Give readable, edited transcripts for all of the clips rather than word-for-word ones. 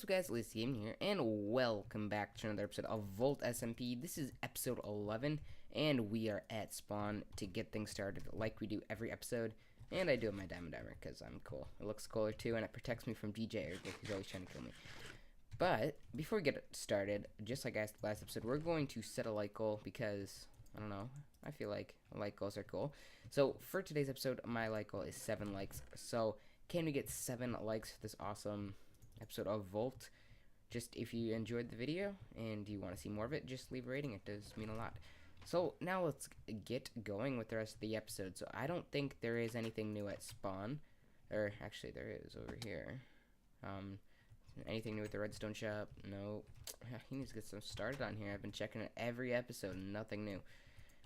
What's up guys, EliteHuskyGamin here, and welcome back to another episode of Volt SMP. This is episode 11, and we are at spawn to get things started like we do every episode. And I do have my diamond armor because I'm cool. It looks cooler too, and it protects me from DJ or who's always trying to kill me. But before we get started, just like I asked last episode, we're going to set a like goal because, I don't know, I feel like like goals are cool. So for today's episode, my like goal is 7 likes. So can we get 7 likes for this awesome episode of Volt? Just if you enjoyed the video and you want to see more of it, just leave a rating. It does mean a lot. So now let's get going with the rest of the episode. So I don't think there is anything new at spawn, or actually there is over here. Anything new with the redstone shop? No. He needs to get some started on here. I've been checking it every episode, nothing new.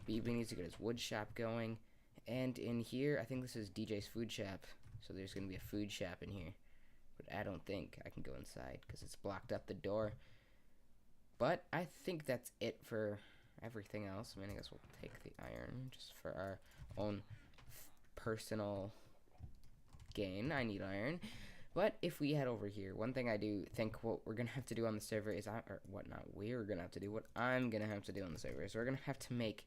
BB needs to get his wood shop going, and in here I think this is DJ's food shop, so there's gonna be a food shop in here. But I don't think I can go inside because it's blocked up the door. But I think that's it for everything else. I mean, I guess we'll take the iron just for our own personal gain. I need iron. But if we head over here, one thing I do think what we're going to have to do on the server is, what I'm going to have to do on the server is I'm going to have to make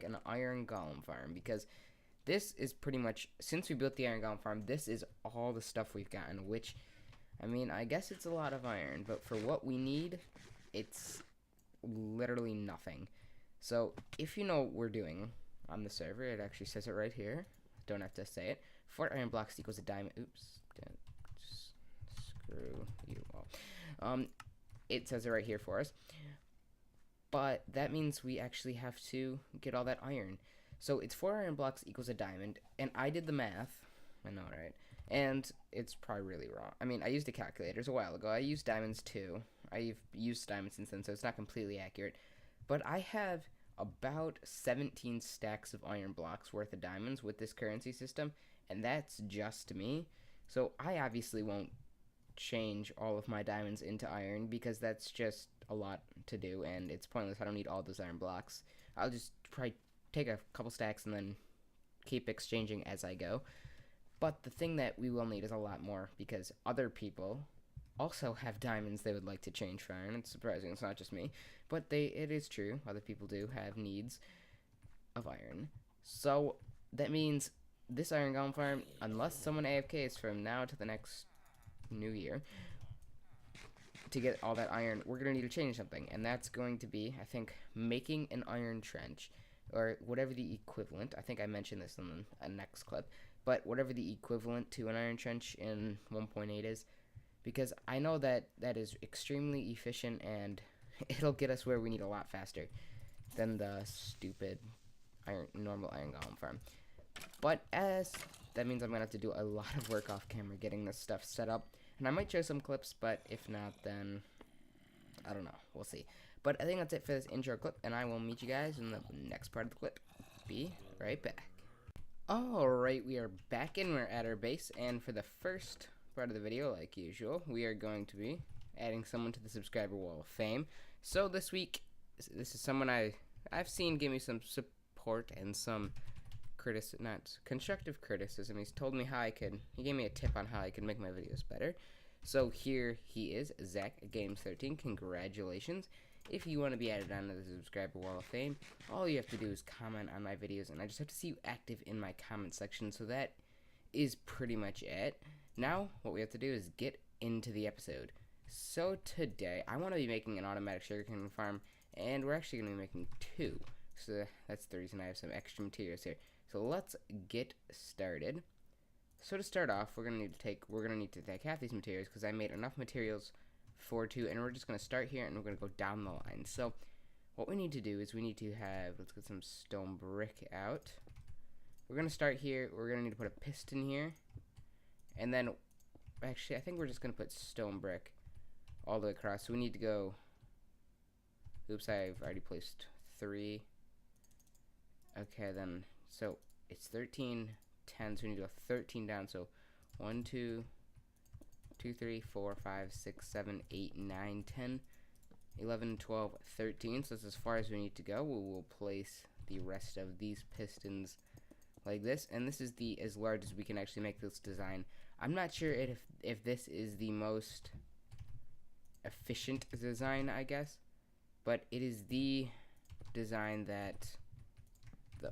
an iron golem farm, because this is pretty much, since we built the iron golem farm, this is all the stuff we've gotten, which, I mean, I guess it's a lot of iron, but for what we need, it's literally nothing. So, if you know what we're doing on the server, it actually says it right here. Don't have to say it. 4 iron blocks equals a diamond. Oops. Screw you all. It says it right here for us. But that means we actually have to get all that iron. So it's 4 iron blocks equals a diamond, and I did the math. I know, right? And it's probably really wrong. I mean, I used a calculator. It was a while ago. I used diamonds too. I've used diamonds since then, so it's not completely accurate. But I have about 17 stacks of iron blocks worth of diamonds with this currency system, and that's just me. So I obviously won't change all of my diamonds into iron because that's just a lot to do, and it's pointless. I don't need all those iron blocks. I'll just probably take a couple stacks and then keep exchanging as I go. But the thing that we will need is a lot more, because other people also have diamonds they would like to change for iron. It's surprising, it's not just me, but it is true. Other people do have needs of iron. So that means this iron golem farm, unless someone AFKs from now to the next new year, to get all that iron, we're going to need to change something, and that's going to be, I think, making an iron trench, or whatever the equivalent. I think I mentioned this in a next clip, but whatever the equivalent to an iron trench in 1.8 is, because I know that that is extremely efficient, and it'll get us where we need a lot faster than the stupid normal iron golem farm. But as that means I'm going to have to do a lot of work off camera getting this stuff set up, and I might show some clips, but if not, then I don't know. We'll see. But I think that's it for this intro clip, and I will meet you guys in the next part of the clip. Be right back. Alright, we are back, and we're at our base, and for the first part of the video, like usual, we are going to be adding someone to the subscriber wall of fame. So this week, this is someone I've seen give me some support and some constructive criticism. He's told me how he gave me a tip on how I could make my videos better. So here he is, ZachGames13. Congratulations. If you want to be added onto the subscriber wall of fame, all you have to do is comment on my videos, and I just have to see you active in my comment section. So that is pretty much it. Now, what we have to do is get into the episode. So today, I want to be making an automatic sugarcane farm, and we're actually going to be making 2. So that's the reason I have some extra materials here. So let's get started. So to start off, we're gonna need to take half these materials, because I made enough materials for 2, and we're just gonna start here and we're gonna go down the line. So what we need to do is we need to have, let's get some stone brick out. We're gonna start here. We're gonna need to put a piston here, and then actually I think we're just gonna put stone brick all the way across. So we need to go, oops, I've already placed 3. Okay, then, so it's 13, 10, so we need to go 13 down. So 1, 2, 3, 4, 5, 6, 7, 8, 9, 10, 11, 12, 13. So that's as far as we need to go. We will place the rest of these pistons like this, and this is as large as we can actually make this design. I'm not sure if this is the most efficient design, I guess, but it is the design that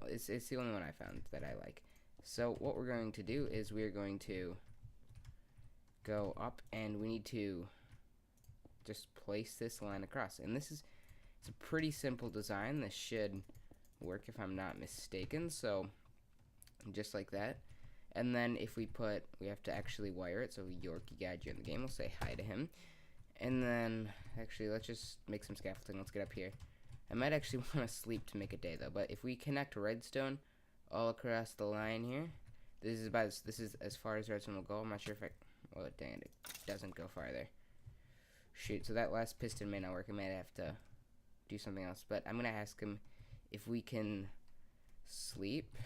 it's the only one I found that I like. So what we're going to do is we're going to go up, and we need to just place this line across. And it's a pretty simple design. This should work if I'm not mistaken. So just like that. And then if we have to actually wire it. So Yorkie Guide, you're in the game. We'll say hi to him. And then actually let's just make some scaffolding. Let's get up here. I might actually want to sleep to make a day though. But if we connect redstone all across the line here, this is as far as redstone will go. I'm not sure if oh dang it doesn't go farther. Shoot, so that last piston may not work. I might have to do something else. But I'm gonna ask him if we can sleep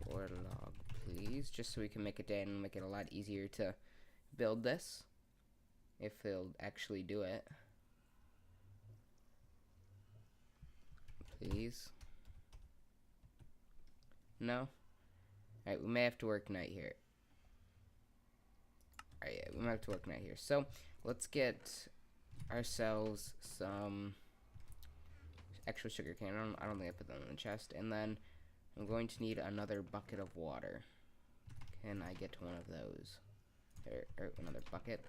or log, please, just so we can make a day and make it a lot easier to build this. If they'll actually do it, please. No. Alright, we may have to work night here. Alright, yeah, we might have to work night here. So let's get ourselves some extra sugar cane. I don't think I put them in the chest. And then I'm going to need another bucket of water. Can I get one of those? Or another bucket.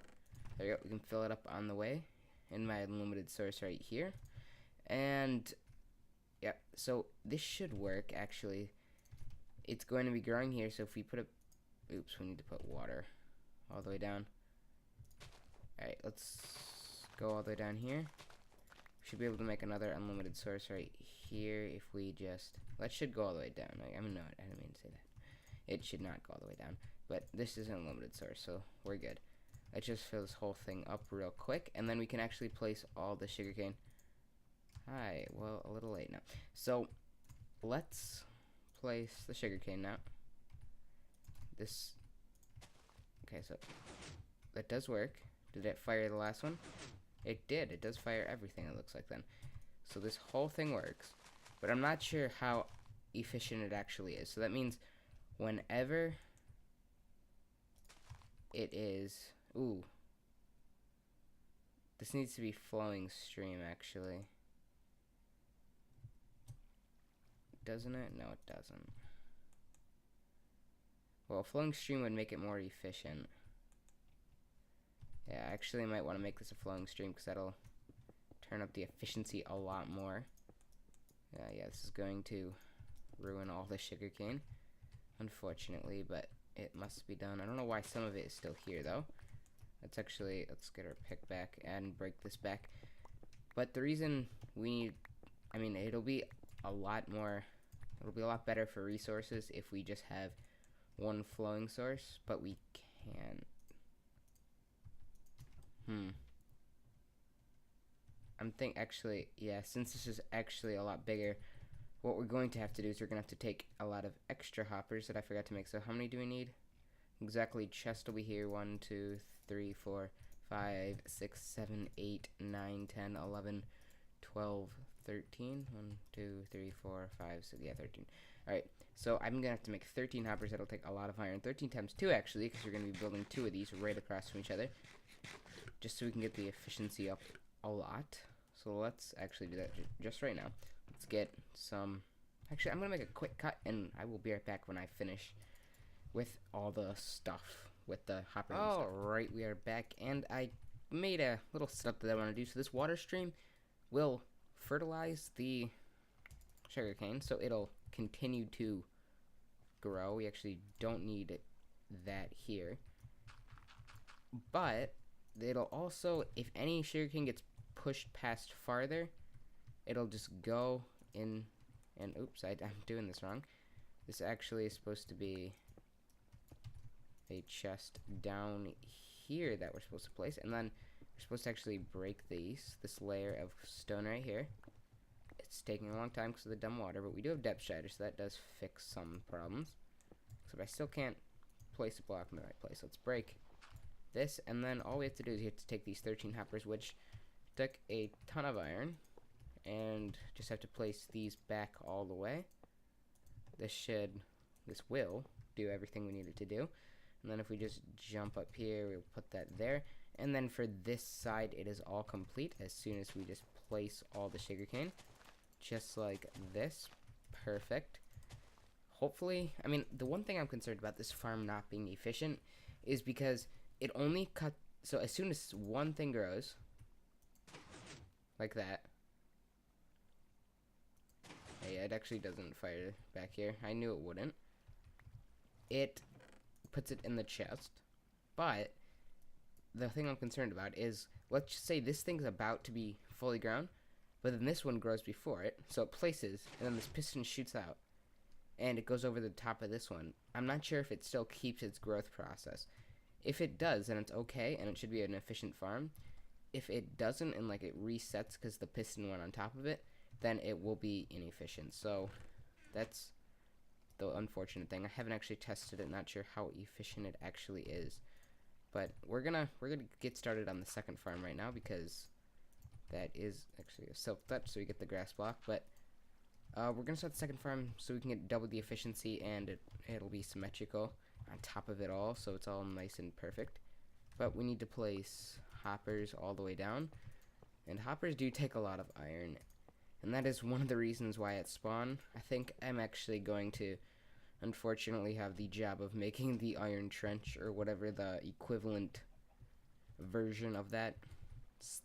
There you go. We can fill it up on the way in my unlimited source right here. And yeah, so this should work actually. It's going to be growing here, so if we put oops, we need to put water all the way down. Alright, let's go all the way down here. We should be able to make another unlimited source right here if we just... That should go all the way down. I mean, no, I didn't mean to say that. It should not go all the way down. But this is an unlimited source, so we're good. Let's just fill this whole thing up real quick, and then we can actually place all the sugarcane. Hi, well, a little late now. So, let's place the sugarcane now. This... Okay, so that does work. Did it fire the last one? It did. It does fire everything, it looks like then. So this whole thing works, but I'm not sure how efficient it actually is. So that means whenever it is... Ooh. This needs to be flowing stream, actually. Doesn't it? No, it doesn't. Well, flowing stream would make it more efficient. Yeah, actually I might want to make this a flowing stream because that'll turn up the efficiency a lot more. Yeah, this is going to ruin all the sugarcane, unfortunately, but it must be done. I don't know why some of it is still here, though. Let's get our pick back and break this back. But the reason we need, I mean, it'll be a lot better for resources if we just have one flowing source, but we can't. Actually, yeah, since this is actually a lot bigger, what we're going to have to do is we're going to have to take a lot of extra hoppers that I forgot to make. So how many do we need? Exactly, chest will be here. 1, 2, 3, 4, 5, 6, 7, 8, 9, 10, 11, 12, 13. 1, 2, 3, 4, 5, 6, yeah, 13. Alright, so I'm going to have to make 13 hoppers. That'll take a lot of iron. 13 times 2, actually, because we're going to be building 2 of these right across from each other, just so we can get the efficiency up a lot. So let's actually do that just right now. Let's get some... Actually, I'm going to make a quick cut, and I will be right back when I finish with all the stuff, with the hopper and stuff. Alright, we are back, and I made a little setup that I want to do. So this water stream will fertilize the sugarcane, so it'll continue to grow. We actually don't need that here. But it'll also, if any sugarcane gets pushed past farther, it'll just go in, and oops, I'm doing this wrong. This actually is supposed to be a chest down here that we're supposed to place, and then we're supposed to actually break this layer of stone right here. It's taking a long time because of the dumb water, but we do have depth shaders, so that does fix some problems. So I still can't place a block in the right place. Let's break this, and then all we have to do is you have to take these 13 hoppers, which took a ton of iron, and just have to place these back all the way. This will do everything we need it to do. And then if we just jump up here, we'll put that there. And then for this side, it is all complete as soon as we just place all the sugarcane. Just like this. Perfect. Hopefully, I mean, the one thing I'm concerned about this farm not being efficient is because it only cuts, so as soon as one thing grows, like that. Yeah, it actually doesn't fire back here. I knew it wouldn't. It puts it in the chest. But the thing I'm concerned about is, let's just say this thing's about to be fully grown, but then this one grows before it, so it places, and then this piston shoots out, and it goes over the top of this one. I'm not sure if it still keeps its growth process. If it does, then it's okay, and it should be an efficient farm. If it doesn't, and like it resets because the piston went on top of it, then it will be inefficient. So that's the unfortunate thing. I haven't actually tested it, not sure how efficient it actually is. But we're gonna get started on the second farm right now, because that is actually a silk touch, so we get the grass block. But we're gonna start the second farm so we can get double the efficiency, and it'll be symmetrical on top of it all, so it's all nice and perfect. But we need to place hoppers all the way down, and hoppers do take a lot of iron, and that is one of the reasons why at spawn I think I'm actually going to unfortunately have the job of making the iron trench, or whatever the equivalent version of that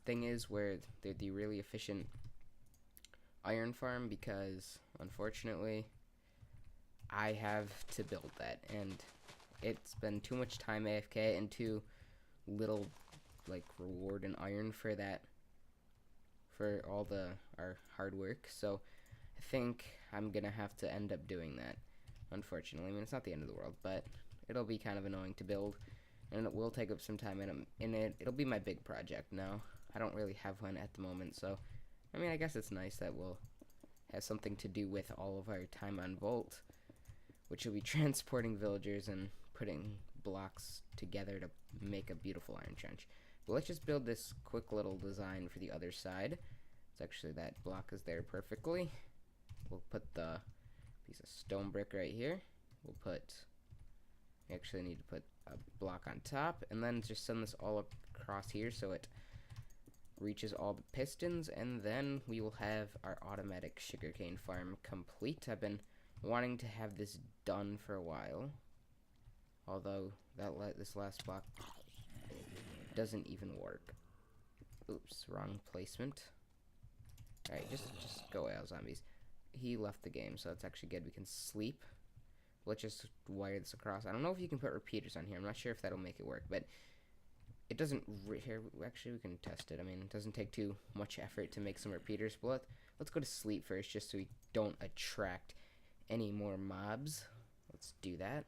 thing is, where they're the really efficient iron farm, because unfortunately I have to build that, and it's been too much time AFK and too little like reward in iron for that, for all our hard work. So I think I'm gonna have to end up doing that, unfortunately. I mean, it's not the end of the world, but it'll be kind of annoying to build, and it will take up some time, and it'll be my big project now. I don't really have one at the moment, so I mean, I guess it's nice that we'll have something to do with all of our time on Volt, which will be transporting villagers and putting blocks together to make a beautiful iron trench. But let's just build this quick little design for the other side. It's actually, that block is there perfectly. We'll put the piece of stone brick right here. We actually need to put a block on top, and then just send this all across here so it reaches all the pistons, and then we will have our automatic sugarcane farm complete. I've been wanting to have this done for a while, although this last block doesn't even work. Oops, wrong placement. Alright, just go out, zombies. He left the game, so that's actually good. We can sleep. Let's just wire this across. I don't know if you can put repeaters on here. I'm not sure if that'll make it work, but it doesn't. Here, actually, we can test it. I mean, it doesn't take too much effort to make some repeaters. But let's go to sleep first, just so we don't attract any more mobs. Let's do that.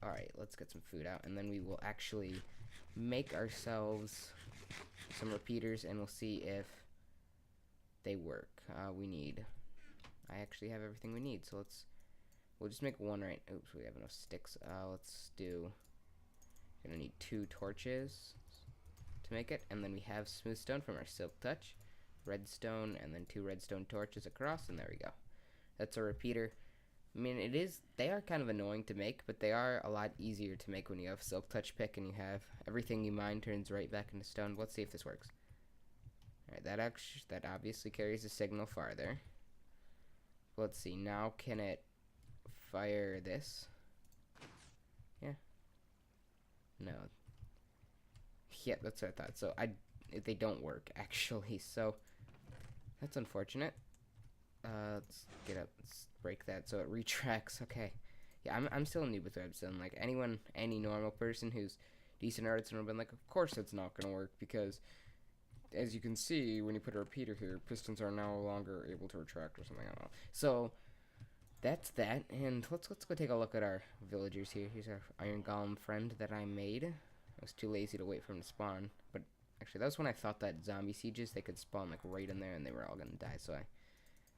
Alright, let's get some food out, and then we will actually make ourselves some repeaters, and we'll see if they work. I actually have everything we need, so we'll just make one right. Oops, we have enough sticks. Gonna need 2 torches to make it, and then we have smooth stone from our silk touch, redstone, and then 2 redstone torches across, and there we go. That's a repeater. I mean, they are kind of annoying to make, but they are a lot easier to make when you have silk touch pick and you have everything you mine turns right back into stone. Let's see if this works. Alright, that obviously carries the signal farther. Let's see, now can it fire this? Yeah. No. Yeah, that's what I thought. So they don't work actually, so that's unfortunate. Let's get up. Let's break that so it retracts. Okay. Yeah, I'm still new with redstone. Like any normal person who's decent at redstone would have been like, of course it's not gonna work, because as you can see, when you put a repeater here, pistons are no longer able to retract or something. I don't know. So that's that, and let's go take a look at our villagers here. Here's our iron golem friend that I made. I was too lazy to wait for him to spawn, but actually that was when I thought that zombie sieges, they could spawn like right in there and they were all gonna die. So I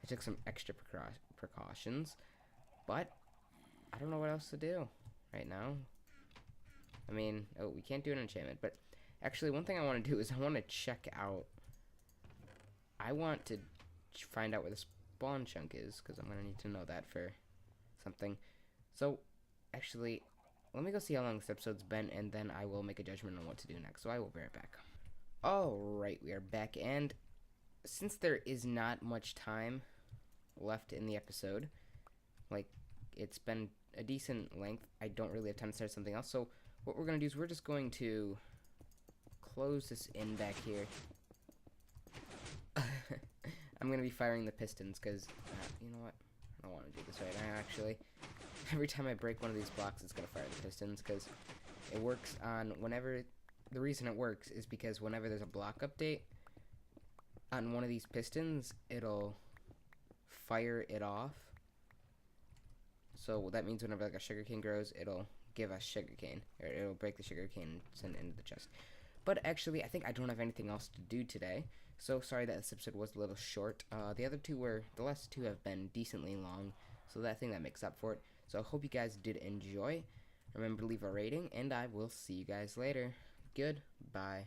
took some extra precautions, but I don't know what else to do right now. I mean, we can't do an enchantment, but actually one thing I want to do is I want to check out, I want to find out where the spawn chunk is, because I'm going to need to know that for something. So actually let me go see how long this episode's been, and then I will make a judgment on what to do next. So I will be right back. Alright, we are back, and since there is not much time left in the episode, like, it's been a decent length, I don't really have time to start something else, so what we're going to do is we're just going to close this in back here. I'm going to be firing the pistons, because, you know what, I don't want to do this right now, actually. Every time I break one of these blocks, it's going to fire the pistons, because it works on whenever... The reason it works is because whenever there's a block update on one of these pistons, it'll fire it off. So that means whenever like a sugarcane grows, it'll give us sugarcane, or it'll break the sugarcane and send it into the chest. But actually, I think I don't have anything else to do today. So sorry that this episode was a little short. The last two have been decently long, so I think that makes up for it. So I hope you guys did enjoy. Remember to leave a rating, and I will see you guys later. Goodbye.